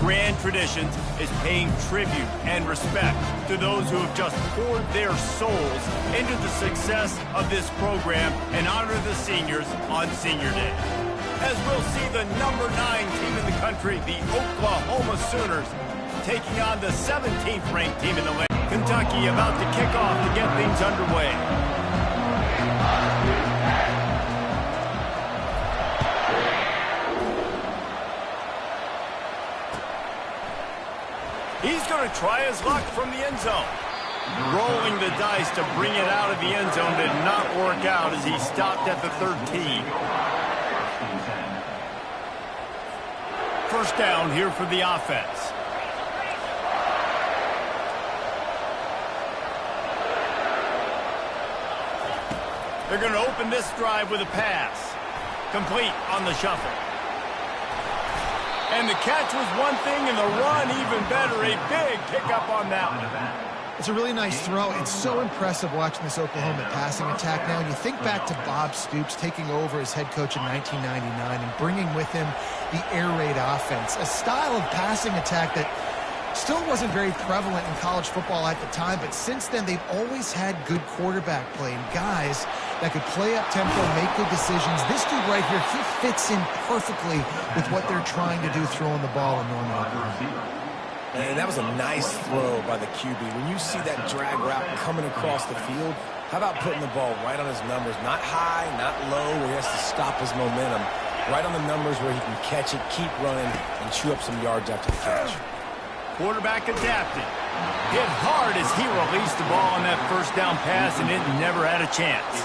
grand traditions is paying tribute and respect to those who have just poured their souls into the success of this program and honor the seniors on Senior Day. As we'll see the number 9 team in the country, the Oklahoma Sooners, taking on the 17th ranked team in the league. Kentucky about to kick off to get things underway. He's going to try his luck from the end zone. Rolling the dice to bring it out of the end zone did not work out as he stopped at the 13. First down here for the offense. They're going to open this drive with a pass. Complete on the shuffle. And the catch was one thing, and the run even better. A big pickup on that one. It's a really nice throw. It's so impressive watching this Oklahoma passing attack now. And you think back to Bob Stoops taking over as head coach in 1999 and bringing with him the air raid offense, a style of passing attack that still wasn't very prevalent in college football at the time, but since then they've always had good quarterback play and guys that could play up tempo, make good decisions. This dude right here, he fits in perfectly with what they're trying to do throwing the ball in Norman, Oklahoma. And that was a nice throw by the QB. When you see that drag route coming across the field, how about putting the ball right on his numbers? Not high, not low, where he has to stop his momentum. Right on the numbers where he can catch it, keep running, and chew up some yards after the catch. Quarterback adapted. Hit hard as he released the ball on that first down pass, and it never had a chance.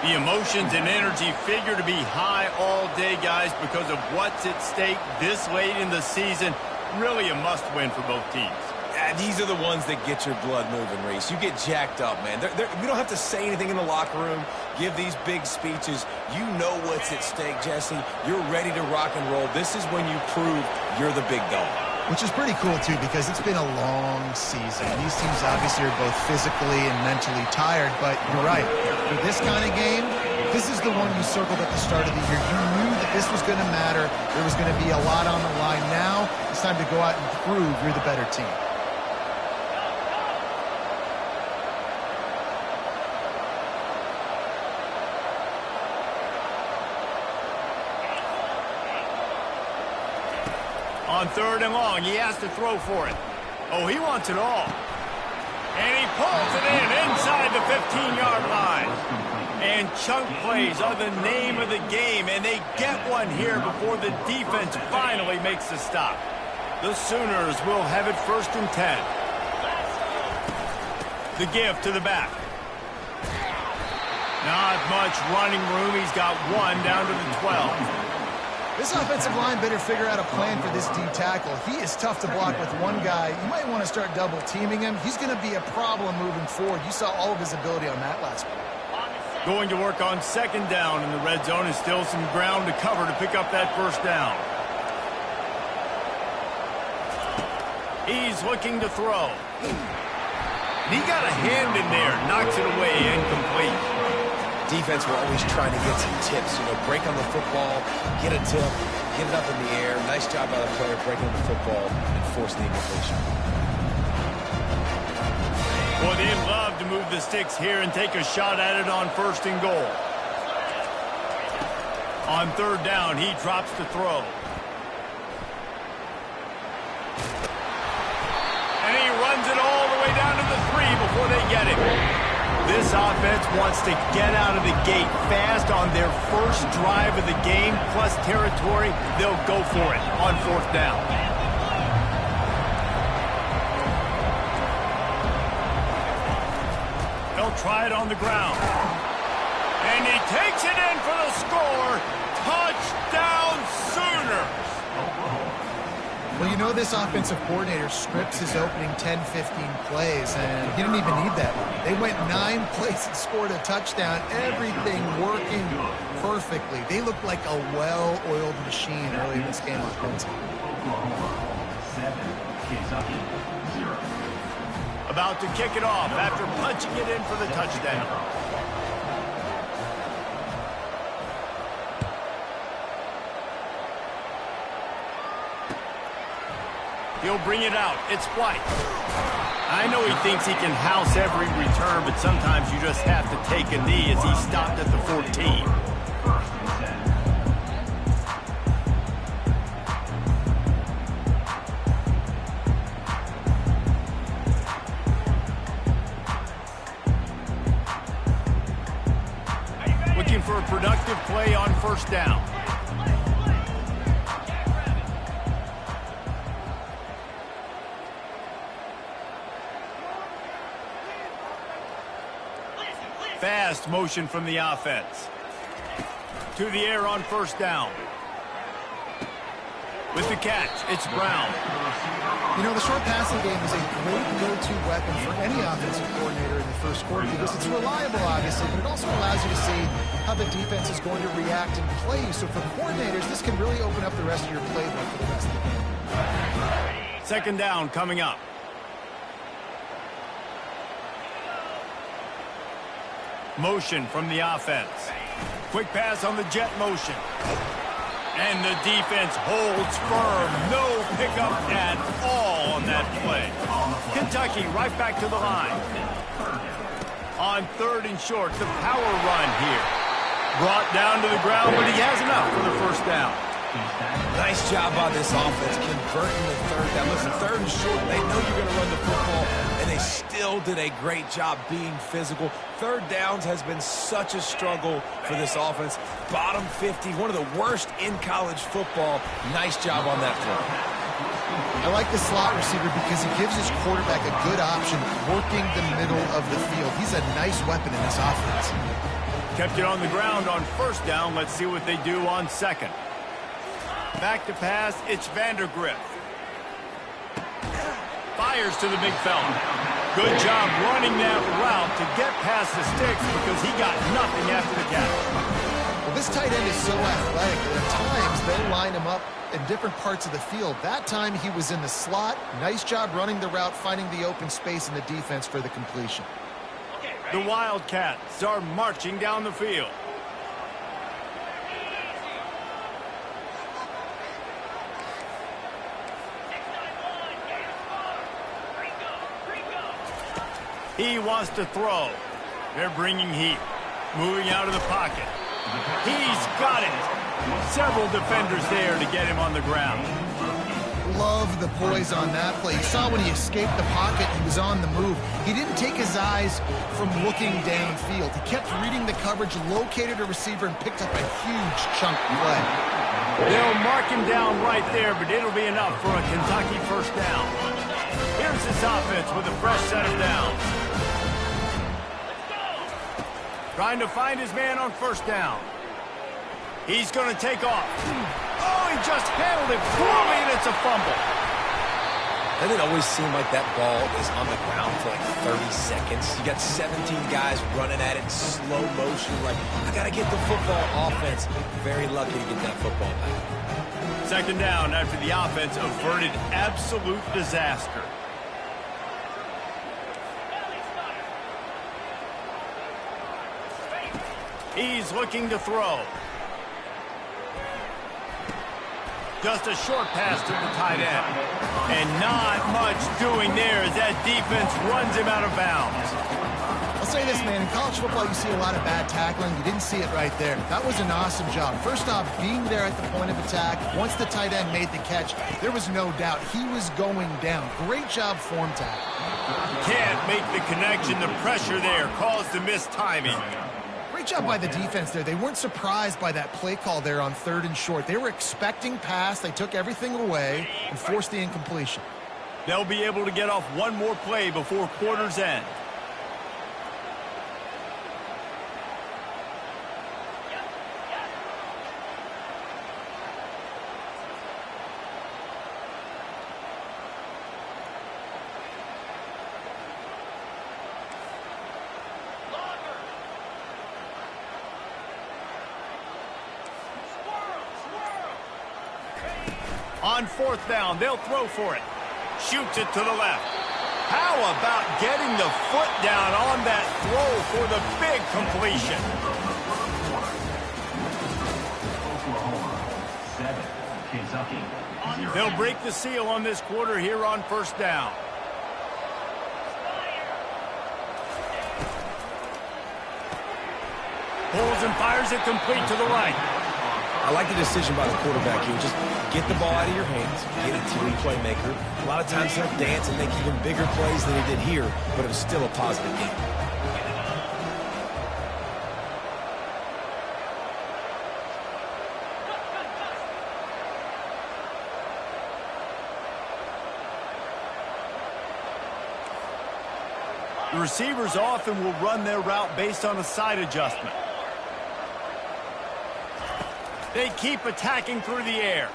The emotions and energy figure to be high all day, guys, because of what's at stake this late in the season. Really a must-win for both teams. Yeah, these are the ones that get your blood moving, Reese. You get jacked up, man. We don't have to say anything in the locker room, give these big speeches. You know what's at stake, Jesse. You're ready to rock and roll. This is when you prove you're the big dog. Which is pretty cool, too, because it's been a long season. These teams obviously are both physically and mentally tired, but you're right. For this kind of game, this is the one you circled at the start of the year. You knew that this was going to matter. There was going to be a lot on the line. Now it's time to go out and prove you're the better team. On 3rd and long, he has to throw for it. Oh, he wants it all. And he pulls it in inside the 15-yard line. And chunk plays are the name of the game, and they get one here before the defense finally makes the stop. The Sooners will have it 1st and 10. The give to the back. Not much running room. He's got one down to the 12. This offensive line better figure out a plan for this D tackle. He is tough to block with one guy. You might want to start double teaming him. He's going to be a problem moving forward. You saw all of his ability on that last play. Going to work on 2nd down in the red zone, is still some ground to cover to pick up that 1st down. He's looking to throw. He got a hand in there, knocks it away, incomplete. Defense, we're always trying to get some tips. You know, break on the football, get a tip, get it up in the air. Nice job by the player breaking the football and forcing the incompletion. Boy, they'd love to move the sticks here and take a shot at it on 1st and goal. On 3rd down, he drops to throw. And he runs it all the way down to the 3 before they get it. This offense wants to get out of the gate fast on their first drive of the game, plus territory. They'll go for it on 4th down. They'll try it on the ground. And he takes it in for the score. Touchdown, Sooners! Well, you know this offensive coordinator scripts his opening 10-15 plays, and he didn't even need that. They went 9 plays and scored a touchdown, everything working perfectly. They looked like a well-oiled machine early in this game offensively. About to kick it off after punching it in for the touchdown. He'll bring it out. It's White. I know he thinks he can house every return, but sometimes you just have to take a knee as he stopped at the 14. Looking for a productive play on first down. Fast motion from the offense. To the air on first down. With the catch, it's Brown. You know, the short passing game is a great go-to weapon for any offensive coordinator in the first quarter because it's reliable, obviously, but it also allows you to see how the defense is going to react and play you. So for coordinators, this can really open up the rest of your playbook for the rest of the game. Second down coming up. Motion from the offense. Quick pass on the jet motion. And the defense holds firm. No pickup at all on that play. Kentucky right back to the line. On third and short, the power run here. Brought down to the ground, but he has enough for the first down. Nice job by this offense converting the third down. Listen, third and short, they know you're going to run the football, and they still did a great job being physical. Third downs has been such a struggle for this offense. Bottom 50, one of the worst in college football. Nice job on that throw. I like the slot receiver because he gives his quarterback a good option working the middle of the field. He's a nice weapon in this offense. Kept it on the ground on first down. Let's see what they do on second. Back to pass, it's Vandergrift. Fires to the big fella. Good job running that route to get past the sticks because he got nothing after the catch. Well, this tight end is so athletic that at times they'll line him up in different parts of the field. That time he was in the slot. Nice job running the route, finding the open space in the defense for the completion. The Wildcats are marching down the field. He wants to throw. They're bringing heat. Moving out of the pocket. He's got it. Several defenders there to get him on the ground. Love the poise on that play. You saw when he escaped the pocket, he was on the move. He didn't take his eyes from looking downfield. He kept reading the coverage, located a receiver, and picked up a huge chunk play. They'll mark him down right there, but it'll be enough for a Kentucky first down. Here's this offense with a fresh set of downs. Trying to find his man on first down. He's going to take off. Oh, he just handled it poorly, and it's a fumble. Doesn't it always seem like that ball is on the ground for like 30 seconds? You got 17 guys running at it in slow motion. Like, I got to get the football. Offense, very lucky to get that football back. Second down after the offense averted absolute disaster. He's looking to throw. Just a short pass to the tight end. And not much doing there as that defense runs him out of bounds. I'll say this, man. In college football, you see a lot of bad tackling. You didn't see it right there. That was an awesome job. First off, being there at the point of attack. Once the tight end made the catch, there was no doubt he was going down. Great job form tackle. Can't make the connection. The pressure there caused the missed timing. Great job by the defense there. They weren't surprised by that play call there on third and short. They were expecting pass. They took everything away and forced the incompletion. They'll be able to get off one more play before quarter's end. On fourth down, they'll throw for it. Shoots it to the left. How about getting the foot down on that throw for the big completion? Oklahoma 7, Kentucky 0. They'll break the seal on this quarter here on first down. Pulls and fires it complete to the right. I like the decision by the quarterback here. Just get the ball out of your hands, get it to your playmaker. A lot of times he'll dance and make even bigger plays than he did here, but it was still a positive game. The receivers often will run their route based on a side adjustment. They keep attacking through the air.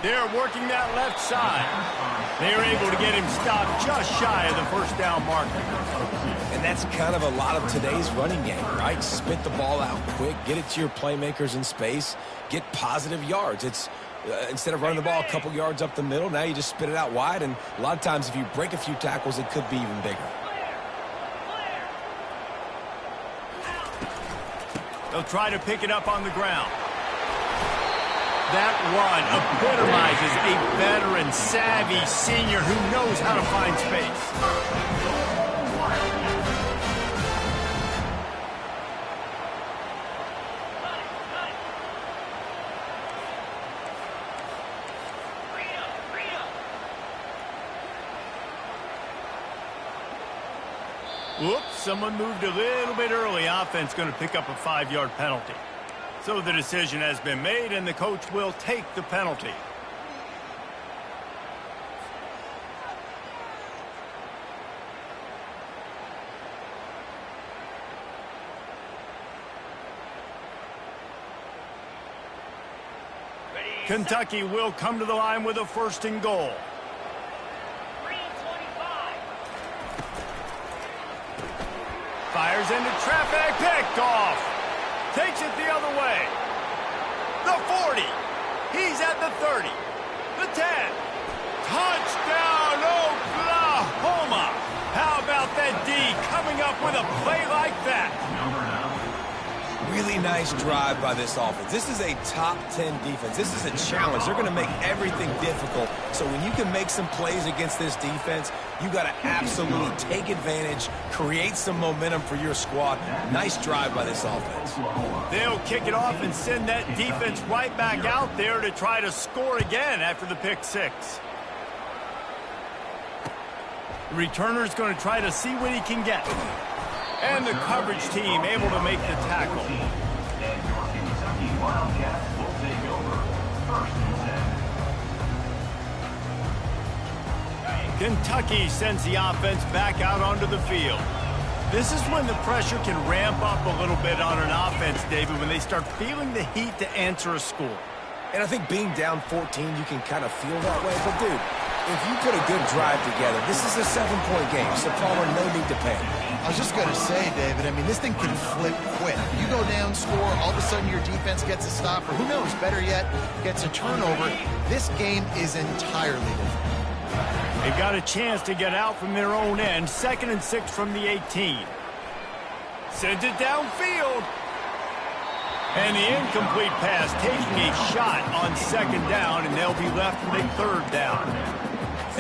They're working that left side. They're able to get him stopped just shy of the first down marker. And that's kind of a lot of today's running game, right? Spit the ball out quick, get it to your playmakers in space, get positive yards. It's instead of running the ball a couple yards up the middle, now you just spit it out wide, and a lot of times if you break a few tackles, it could be even bigger. They'll try to pick it up on the ground. That run epitomizes a veteran, savvy senior who knows how to find space. Whoops, someone moved a little bit early. Offense going to pick up a 5-yard penalty. So the decision has been made, and the coach will take the penalty. Kentucky will come to the line with a 1st and goal. Fires into traffic, picked off. Takes it the other way. The 40. He's at the 30. The 10. Touchdown, Oklahoma. How about that D coming up with a play like that? Really nice drive by this offense. This is a top 10 defense. This is a challenge. They're going to make everything difficult. So when you can make some plays against this defense, you got to absolutely take advantage, create some momentum for your squad. Nice drive by this offense. They'll kick it off and send that defense right back out there to try to score again after the pick 6. The returner's going to try to see what he can get. And the coverage team able to make the tackle. Kentucky sends the offense back out onto the field. This is when the pressure can ramp up a little bit on an offense, David, when they start feeling the heat to answer a score. And I think being down 14, you can kind of feel that way. But, dude, if you put a good drive together, this is a 7-point game. So, Palmer, no need to panic. I was just going to say, David, I mean, this thing can flip quick. You go down, score, all of a sudden your defense gets a stop, or who knows, better yet, gets a turnover. This game is entirely different. They've got a chance to get out from their own end. 2nd and 6 from the 18. Sends it downfield. And the incomplete pass taking a shot on 2nd down, and they'll be left with a 3rd down.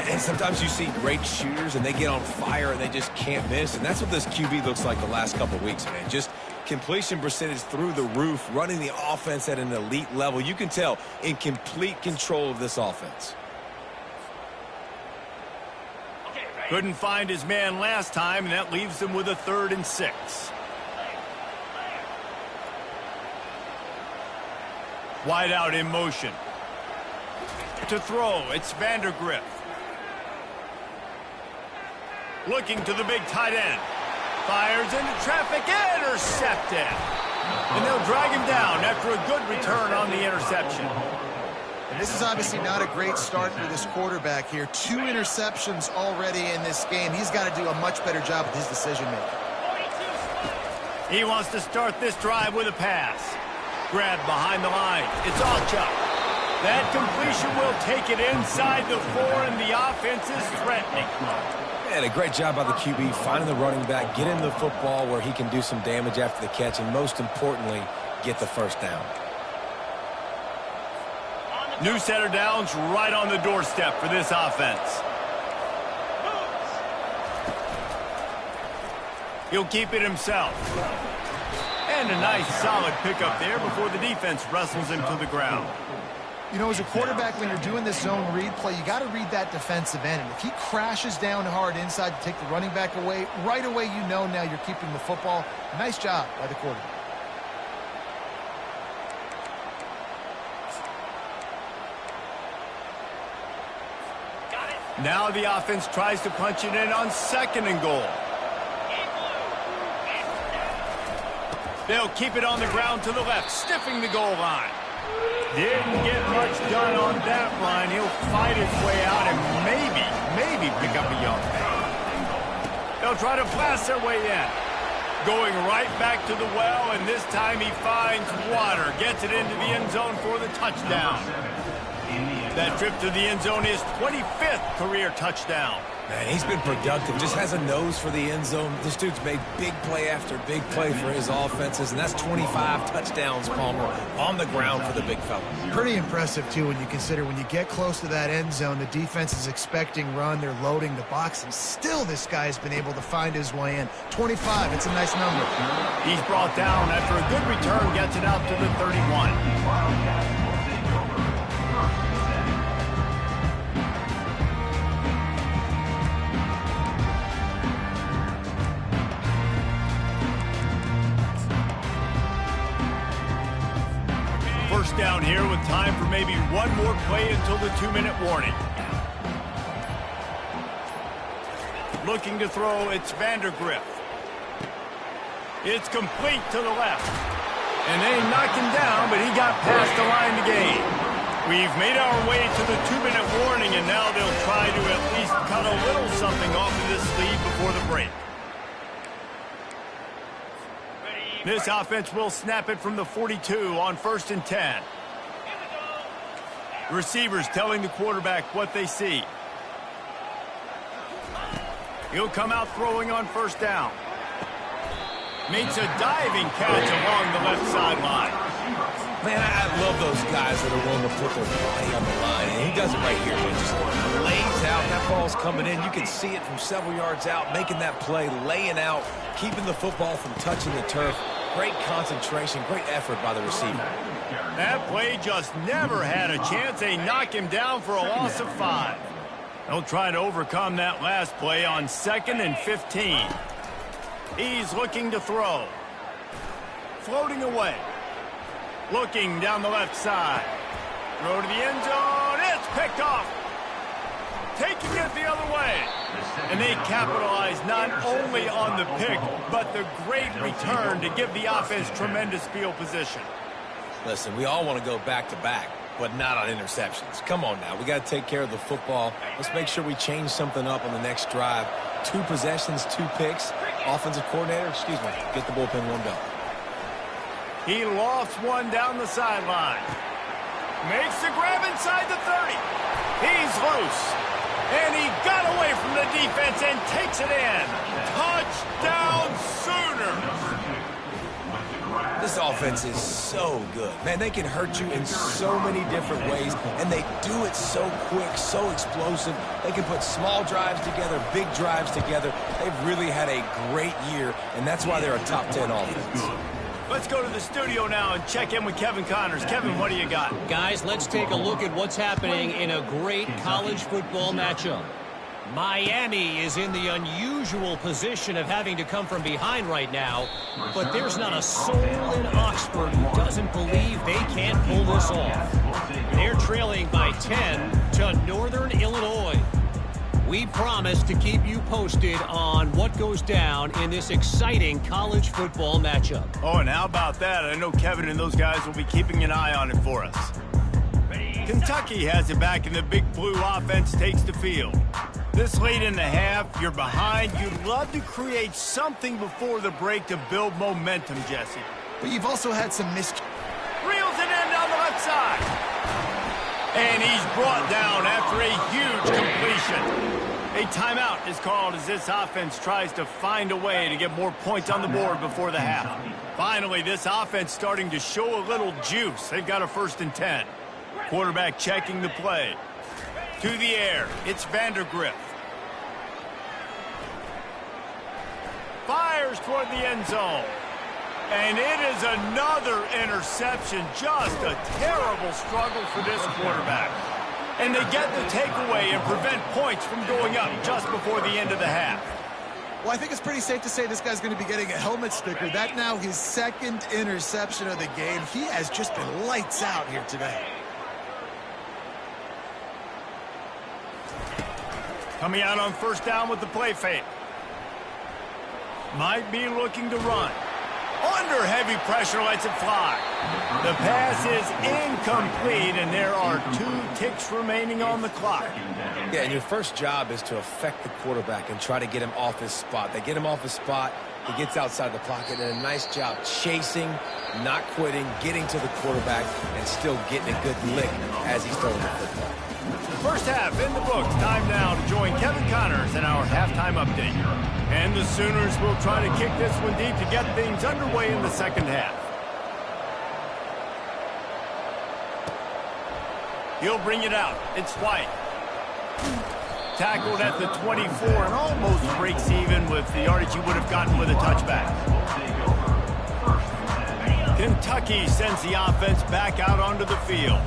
And sometimes you see great shooters, and they get on fire, and they just can't miss. And that's what this QB looks like the last couple of weeks, man. Just completion percentage through the roof, running the offense at an elite level. You can tell in complete control of this offense. Couldn't find his man last time, and that leaves them with a 3rd and 6. Wide out in motion. To throw, it's Vandergriff. Looking to the big tight end. Fires into traffic, intercepted. And they'll drag him down after a good return on the interception. And this is obviously not a great start for this quarterback here. 2 interceptions already in this game. He's got to do a much better job with his decision-making. He wants to start this drive with a pass. Grabbed behind the line. It's Alchuk. That completion will take it inside the 4, and the offense is threatening. And a great job by the QB, finding the running back, get him the football where he can do some damage after the catch, and most importantly, get the 1st down. New setter downs right on the doorstep for this offense. He'll keep it himself. And a nice solid pickup there before the defense wrestles him to the ground. You know, as a quarterback, when you're doing this zone read play, you got to read that defensive end. And if he crashes down hard inside to take the running back away, right away you know now you're keeping the football. Nice job by the quarterback. Now the offense tries to punch it in on 2nd and goal. They'll keep it on the ground to the left, stiffing the goal line. Didn't get much done on that line. He'll fight his way out and maybe pick up a young man. They'll try to blast their way in. Going right back to the well, and this time he finds water. Gets it into the end zone for the touchdown. That trip to the end zone is 25th career touchdown. Man, he's been productive. Just has a nose for the end zone. This dude's made big play after big play for his offenses, and that's 25 touchdowns, Palmer, on the ground for the big fella. Pretty impressive, too, when you consider when you get close to that end zone, the defense is expecting run, they're loading the box, and still this guy has been able to find his way in. 25, it's a nice number. He's brought down after a good return, gets it out to the 31. First down here with time for maybe one more play until the 2-minute warning. Looking to throw, it's Vandergriff. It's complete to the left. And they knocked him down, but he got past the line to gain. We've made our way to the 2-minute warning, and now they'll try to at least cut a little something off of this lead before the break. This offense will snap it from the 42 on 1st and 10. Receivers telling the quarterback what they see. He'll come out throwing on 1st down. Makes a diving catch along the left sideline. Man, I love those guys that are willing to put their body on the line. And he does it right here, man. Just lays out. That ball's coming in. You can see it from several yards out, making that play, laying out, keeping the football from touching the turf. Great concentration, great effort by the receiver. That play just never had a chance. They knock him down for a loss of 5. They'll try to overcome that last play on 2nd and 15. He's looking to throw. Floating away. Looking down the left side. Throw to the end zone. It's picked off. Taking it the other way. And they capitalize not only on the pick, but the great return to give the offense tremendous field position. Listen, we all want to go back-to-back, but not on interceptions. Come on now. We got to take care of the football. Let's make sure we change something up on the next drive. 2 possessions, 2 picks. Offensive coordinator, get the bullpen warmed up. He lofts one down the sideline. Makes the grab inside the 30. He's loose. And he got away from the defense and takes it in. Touchdown Sooners. This offense is so good. Man, they can hurt you in so many different ways, and they do it so quick, so explosive. They can put small drives together, big drives together. They've really had a great year, and that's why they're a top 10 offense. Let's go to the studio now and check in with Kevin Connors. Kevin, what do you got? Guys, let's take a look at what's happening in a great college football matchup. Miami is in the unusual position of having to come from behind right now, but there's not a soul in Oxford who doesn't believe they can't pull this off. They're trailing by 10 to Northern Illinois. We promise to keep you posted on what goes down in this exciting college football matchup. Oh, and how about that? I know Kevin and those guys will be keeping an eye on it for us. Kentucky has it back, and the big blue offense takes the field. This late in the half, you're behind. You'd love to create something before the break to build momentum, Jesse. But you've also had some Reels it in down the left side. And he's brought down after a huge completion. A timeout is called as this offense tries to find a way to get more points on the board before the half. Finally, this offense starting to show a little juice. They've got a 1st and 10. Quarterback checking the play. To the air, it's Vandergriff. Fires toward the end zone. And it is another interception. Just a terrible struggle for this quarterback. And they get the takeaway and prevent points from going up just before the end of the half. Well, I think it's pretty safe to say this guy's going to be getting a helmet sticker. That now his second interception of the game. He has just been lights out here today. Coming out on first down with the play fake. Might be looking to run. Under heavy pressure, lets it fly. The pass is incomplete, and there are 2 ticks remaining on the clock. Yeah, and your first job is to affect the quarterback and try to get him off his spot. They get him off his spot, he gets outside the pocket, and a nice job chasing, not quitting, getting to the quarterback, and still getting a good lick as he's throwing the football. First half in the books. Time now to join Kevin Connors in our halftime update. And the Sooners will try to kick this one deep to get things underway in the second half. He'll bring it out. It's White. Tackled at the 24 and almost breaks even with the yardage he would have gotten with a touchback. Kentucky sends the offense back out onto the field.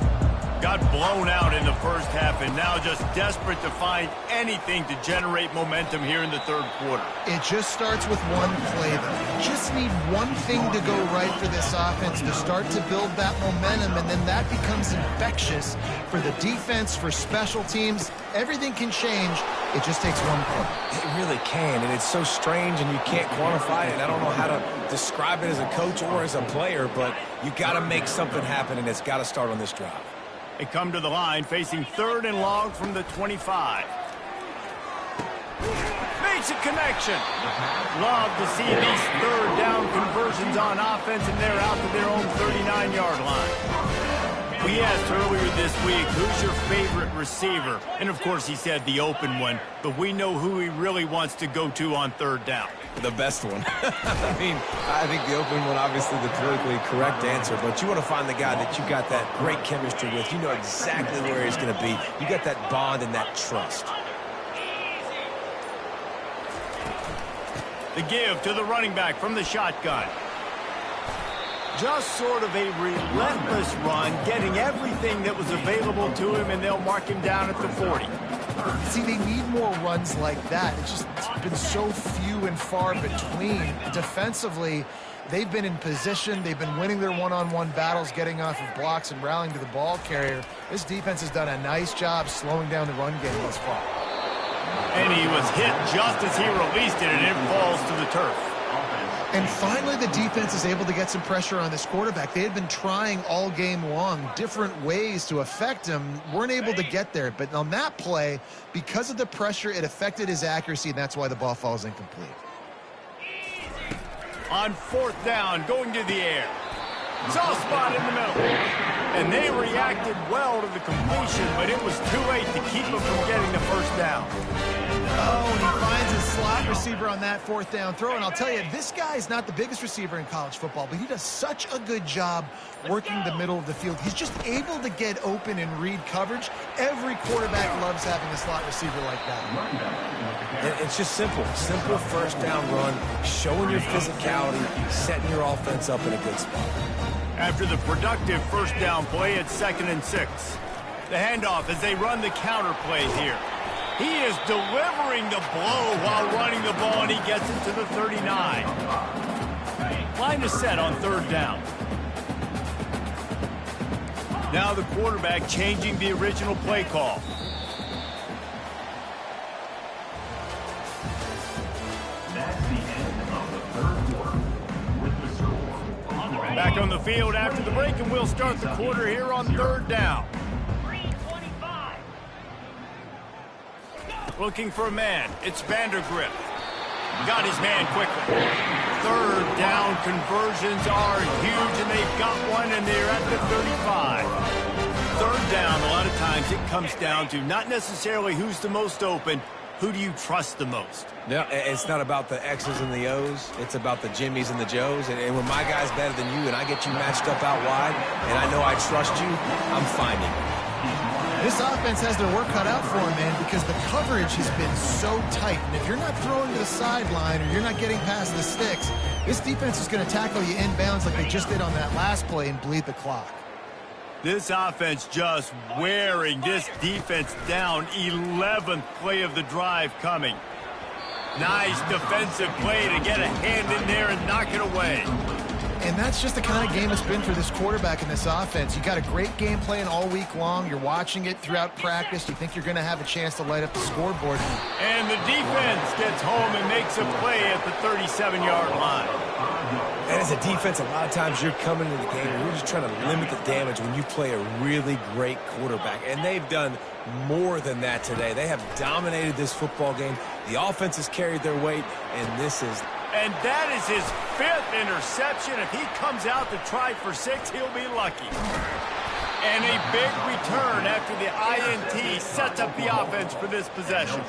Got blown out in the first half and now just desperate to find anything to generate momentum here in the third quarter. It just starts with one play, though. You just need one thing to go right for this offense to start to build that momentum, and then that becomes infectious for the defense, for special teams. Everything can change. It just takes one play. It really can, and it's so strange, and you can't quantify it. I don't know how to describe it as a coach or as a player, but you got to make something happen, and it's got to start on this drive. They come to the line facing 3rd and long from the 25. Makes a connection. Love to see these 3rd down conversions on offense, and they're out to their own 39-yard line. We asked earlier this week, who's your favorite receiver? And, of course, he said the open one, but we know who he really wants to go to on 3rd down. The best one. I think the open one, obviously the politically correct answer, but you want to find the guy that you got that great chemistry with. You know exactly where he's going to be. You got that bond and that trust. The give to the running back from the shotgun. Just sort of a relentless run, getting everything that was available to him, and they'll mark him down at the 40. See, they need more runs like that. It's just been so few and far between. Defensively, they've been in position. They've been winning their one-on-one battles, getting off of blocks and rallying to the ball carrier. This defense has done a nice job slowing down the run game thus far. And he was hit just as he released it, and it falls to the turf. And finally, the defense is able to get some pressure on this quarterback. They had been trying all game long different ways to affect him. Weren't able to get there. But on that play, because of the pressure, it affected his accuracy, and that's why the ball falls incomplete. On 4th down, going to the air. Soft spot in the middle. And they reacted well to the completion, but it was too late to keep him from getting the first down. Oh, and he finds his slot receiver on that 4th down throw. And I'll tell you, this guy's not the biggest receiver in college football, but he does such a good job working the middle of the field. He's just able to get open and read coverage. Every quarterback loves having a slot receiver like that. It's just simple. Simple first down run, showing your physicality, setting your offense up in a good spot. After the productive first down play, it's 2nd and 6. The handoff as they run the counter play here. He is delivering the blow while running the ball, and he gets it to the 39. Line is set on 3rd down. Now the quarterback changing the original play call. That's the end of the 3rd quarter with the score. Back on the field after the break, and we'll start the quarter here on 3rd down. Looking for a man. It's Vandergriff. Got his man quickly. 3rd down conversions are huge, and they've got one, and they're at the 35. 3rd down, a lot of times it comes down to not necessarily who's the most open, who do you trust the most? No, it's not about the X's and the O's. It's about the Jimmies and the Joes. And when my guy's better than you and I get you matched up out wide and I know I trust you, I'm finding you. This offense has their work cut out for them, man, because the coverage has been so tight. And if you're not throwing to the sideline or you're not getting past the sticks, this defense is going to tackle you inbounds like they just did on that last play and bleed the clock. This offense just wearing this defense down. 11th play of the drive coming. Nice defensive play to get a hand in there and knock it away. And that's just the kind of game it's been for this quarterback in this offense. You got a great game plan all week long. You're watching it throughout practice. You think you're going to have a chance to light up the scoreboard. And the defense gets home and makes a play at the 37-yard line. And as a defense, a lot of times you're coming into the game and you're just trying to limit the damage when you play a really great quarterback. And they've done more than that today. They have dominated this football game. The offense has carried their weight, and this is... And that is his 5th interception. If he comes out to try for 6, he'll be lucky. And a big return after the INT sets up the offense for this possession.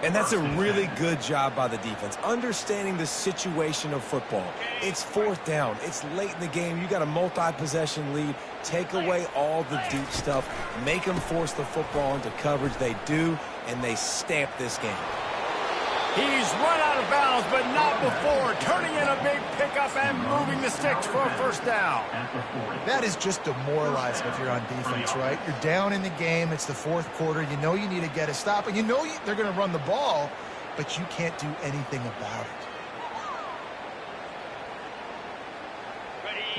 And that's a really good job by the defense, understanding the situation of football. It's 4th down. It's late in the game. You got a multi-possession lead. Take away all the deep stuff. Make them force the football into coverage. They do, and they stamp this game. He's run out of bounds, but not before. Turning in a big pickup and moving the sticks for a first down. That is just demoralizing if you're on defense, right? You're down in the game. It's the 4th quarter. You know you need to get a stop, and you know they're going to run the ball, but you can't do anything about it.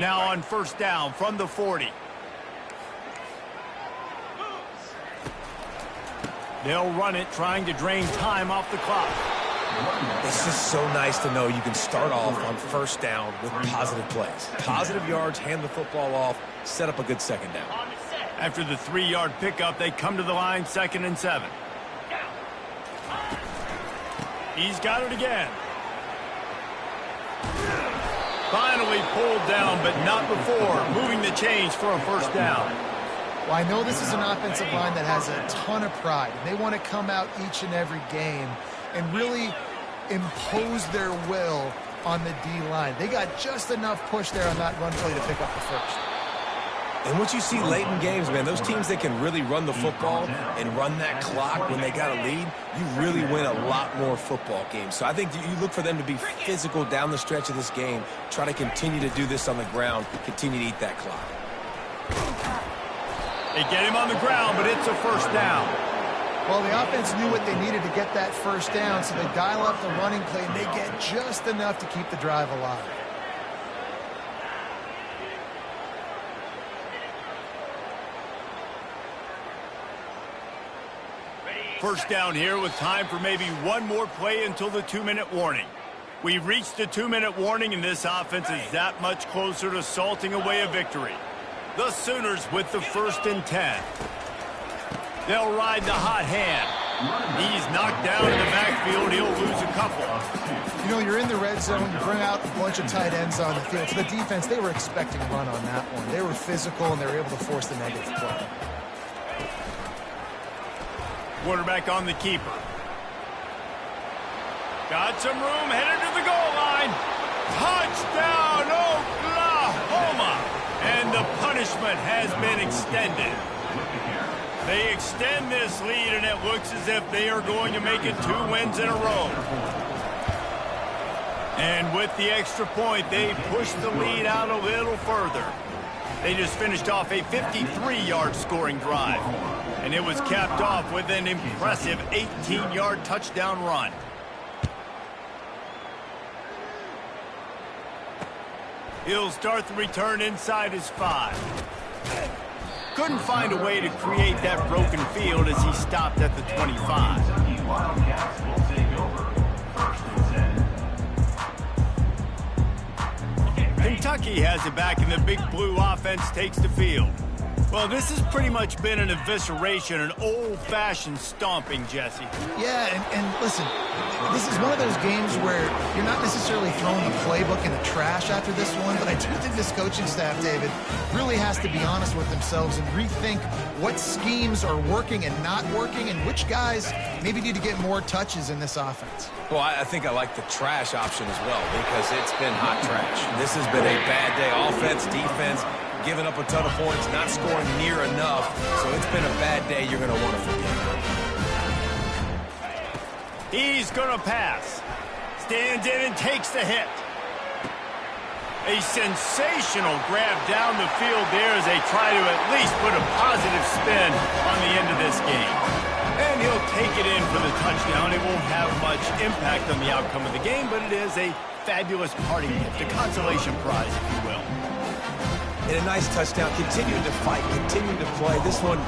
Now on first down from the 40. They'll run it, trying to drain time off the clock. It's just so nice to know you can start off on first down with positive plays. Positive yards, hand the football off, set up a good second down. After the 3-yard pickup, they come to the line, 2nd and 7. He's got it again. Finally pulled down, but not before. Moving the chains for a first down. Well, I know this is an offensive line that has a ton of pride, and they want to come out each and every game and really impose their will on the D-line. They got just enough push there on that run play to pick up the first. And what you see late in games, man, those teams that can really run the football and run that clock when they got a lead, you really win a lot more football games. So I think you look for them to be physical down the stretch of this game, try to continue to do this on the ground, continue to eat that clock. They get him on the ground, but it's a first down. Well, the offense knew what they needed to get that first down, so they dial up the running play, and they get just enough to keep the drive alive. First down here with time for maybe one more play until the 2-minute warning. We've reached the 2-minute warning, and this offense is that much closer to salting away a victory. The Sooners with the 1st and 10. They'll ride the hot hand. He's knocked down in the backfield. He'll lose a couple. You know, you're in the red zone. You bring out a bunch of tight ends on the field. For the defense, they were expecting a run on that one. They were physical, and they were able to force the negative play. Quarterback on the keeper. Got some room, headed to the goal line. Touchdown, Oklahoma! And the punishment has been extended. They extend this lead, and it looks as if they are going to make it 2 wins in a row. And with the extra point, they push the lead out a little further. They just finished off a 53-yard scoring drive. And it was capped off with an impressive 18-yard touchdown run. He'll start the return inside his 5. Couldn't find a way to create that broken field as he stopped at the 25. Kentucky has it back, and the Big Blue offense takes the field. Well, this has pretty much been an evisceration, an old-fashioned stomping, Jesse. Yeah, and listen, this is one of those games where you're not necessarily throwing the playbook in the trash after this one, but I do think this coaching staff, David, really has to be honest with themselves and rethink what schemes are working and not working and which guys maybe need to get more touches in this offense. Well, I think I like the trash option as well because it's been hot trash. This has been a bad day. Offense, defense, giving up a ton of points, not scoring near enough. So it's been a bad day you're going to want to forget. He's going to pass. Stands in and takes the hit. A sensational grab down the field there as they try to at least put a positive spin on the end of this game. And he'll take it in for the touchdown. It won't have much impact on the outcome of the game, but it is a fabulous parting gift, a consolation prize, if you will. And a nice touchdown, continuing to fight, continuing to play. This one,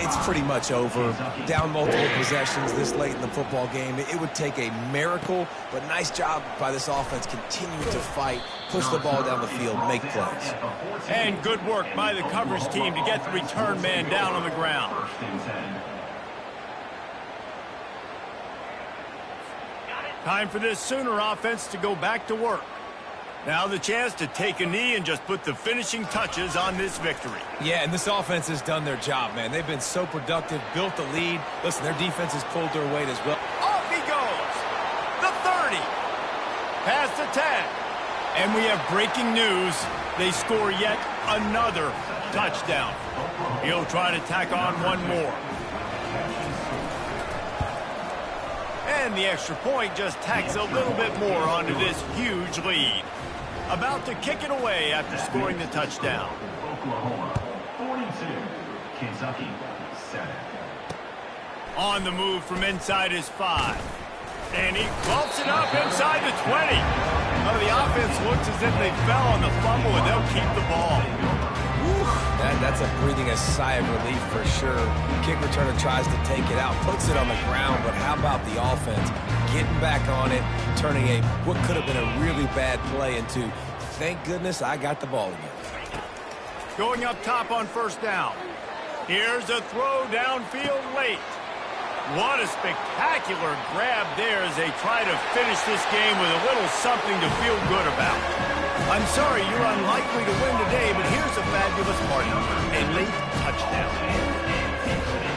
it's pretty much over. Down multiple possessions this late in the football game. It would take a miracle, but nice job by this offense continuing to fight, push the ball down the field, make plays. And good work by the coverage team to get the return man down on the ground. Time for this Sooner offense to go back to work. Now the chance to take a knee and just put the finishing touches on this victory. Yeah, and this offense has done their job, man. They've been so productive, built the lead. Listen, their defense has pulled their weight as well. Off he goes. The 30. Past the 10. And we have breaking news. They score yet another touchdown. He'll try to tack on one more. And the extra point just tacks a little bit more onto this huge lead. About to kick it away after scoring the touchdown. Oklahoma 42, Kentucky 7. On the move from inside his 5. And he bumps it up inside the 20. Oh, the offense looks as if they fell on the fumble, and they'll keep the ball. That's a breathing a sigh of relief for sure. Kick returner tries to take it out, puts it on the ground, but how about the offense getting back on it, turning what could have been a really bad play into, thank goodness I got the ball again. Going up top on first down. Here's a throw downfield late. What a spectacular grab there as they try to finish this game with a little something to feel good about. I'm sorry you're unlikely to win today, but here's a fabulous party. A late touchdown.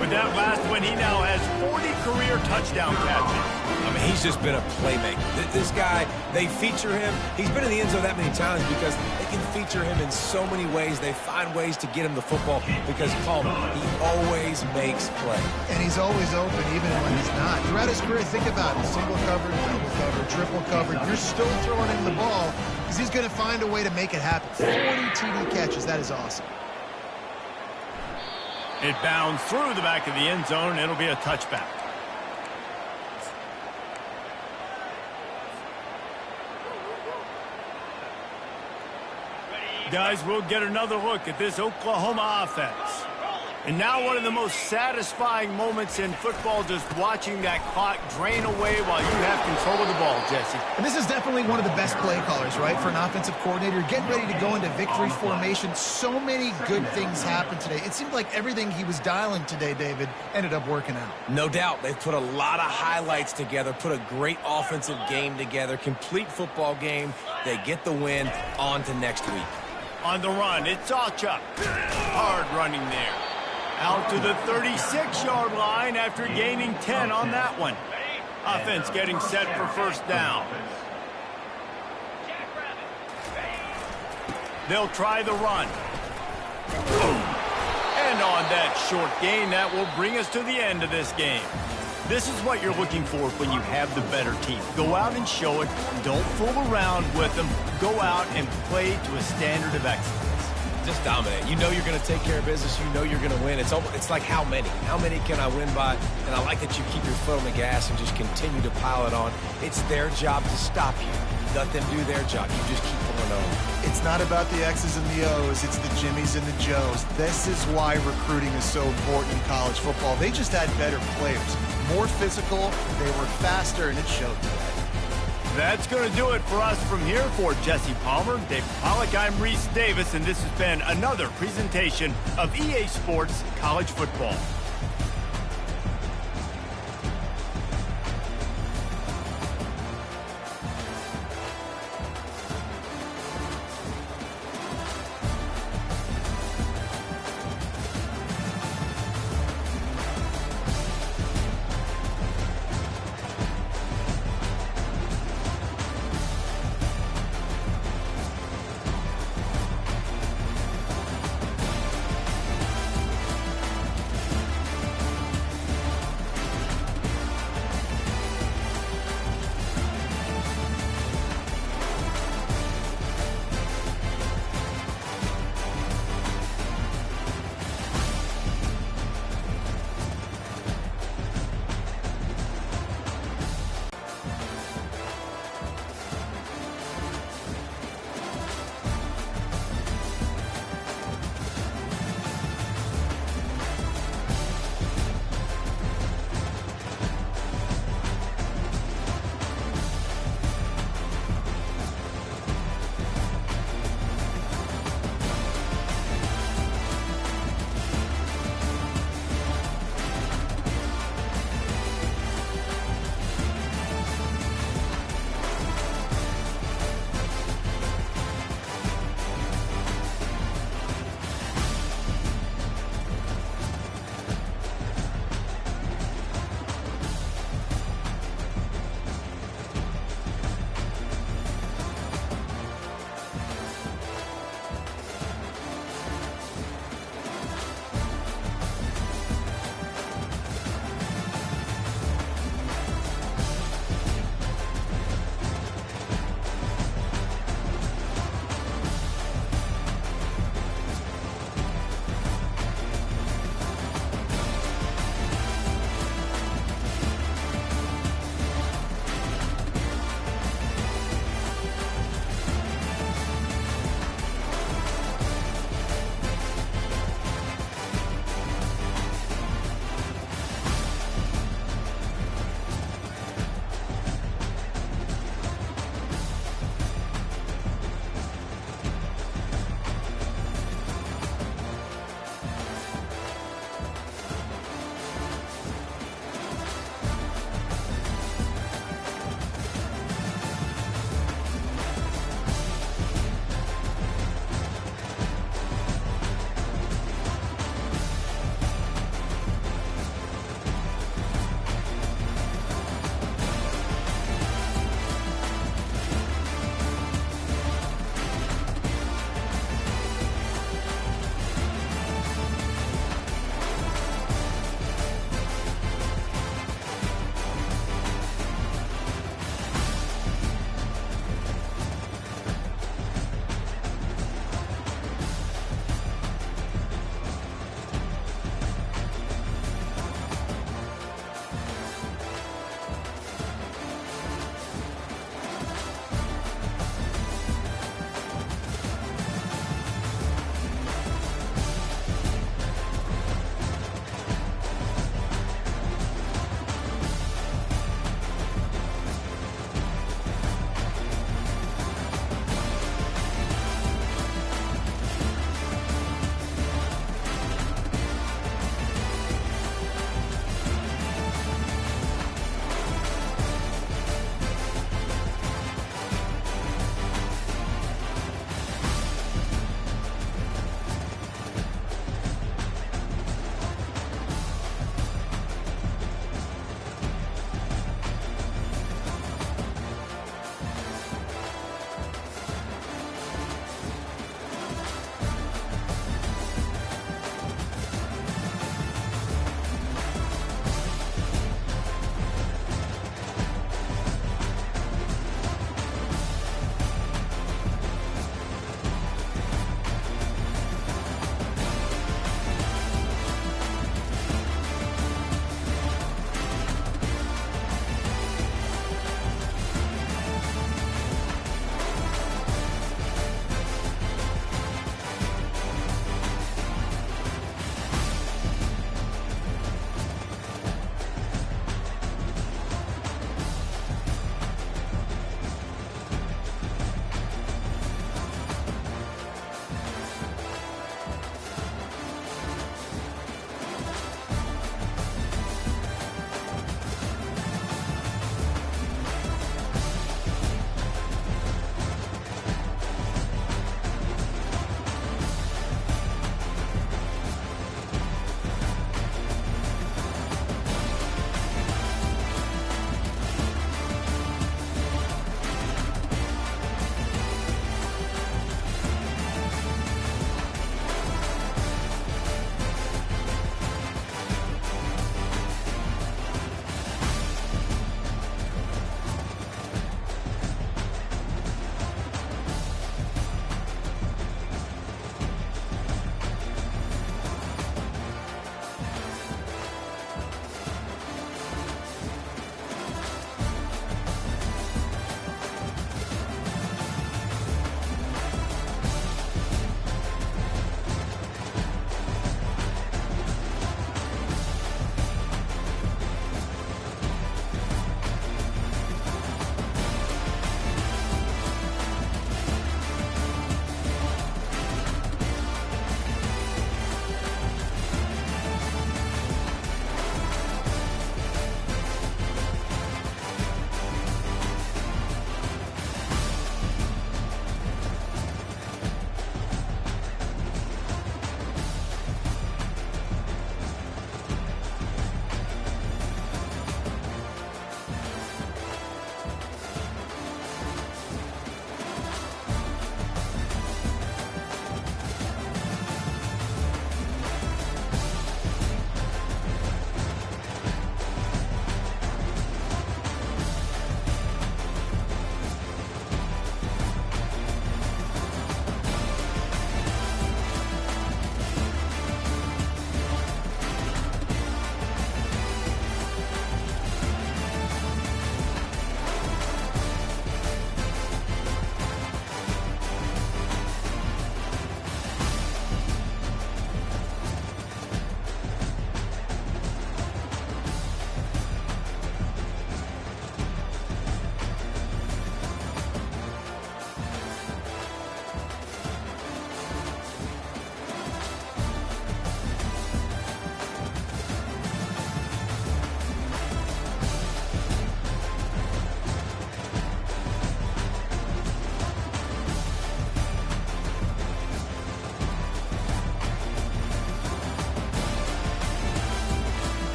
With that last one, he now has 40 career touchdown catches. I mean, he's just been a playmaker. This guy, they feature him. He's been in the end zone that many times because they can feature him in so many ways. They find ways to get him the football because, Paul, he always makes play. And he's always open even when he's not. Throughout his career, think about it. Single covered, double covered, triple covered. You're still throwing him the ball because he's going to find a way to make it happen. 40 TD catches. That is awesome. It bounds through the back of the end zone, and it'll be a touchback. Guys, we'll get another look at this Oklahoma offense. And now one of the most satisfying moments in football, just watching that clock drain away while you have control of the ball, Jesse. And this is definitely one of the best play callers, right, for an offensive coordinator. Getting ready to go into victory formation. So many good things happened today. It seemed like everything he was dialing today, David, ended up working out. No doubt. They've put a lot of highlights together, put a great offensive game together, complete football game. They get the win. On to next week. On the run, it's Alchuk. Hard running there. Out to the 36-yard line after gaining 10 on that one. Offense getting set for first down. They'll try the run. And on that short gain, that will bring us to the end of this game. This is what you're looking for when you have the better team. Go out and show it. Don't fool around with them. Go out and play to a standard of excellence. Just dominate. You know you're going to take care of business. You know you're going to win. It's like how many? How many can I win by? And I like that you keep your foot on the gas and just continue to pile it on. It's their job to stop you. Let them do their job. You just keep going on. It's not about the X's and the O's. It's the Jimmies and the Joes. This is why recruiting is so important in college football. They just had better players. More physical, they were faster, and it showed today. That's going to do it for us from here. For Jesse Palmer, Dave Pollack, I'm Reese Davis, and this has been another presentation of EA Sports College Football.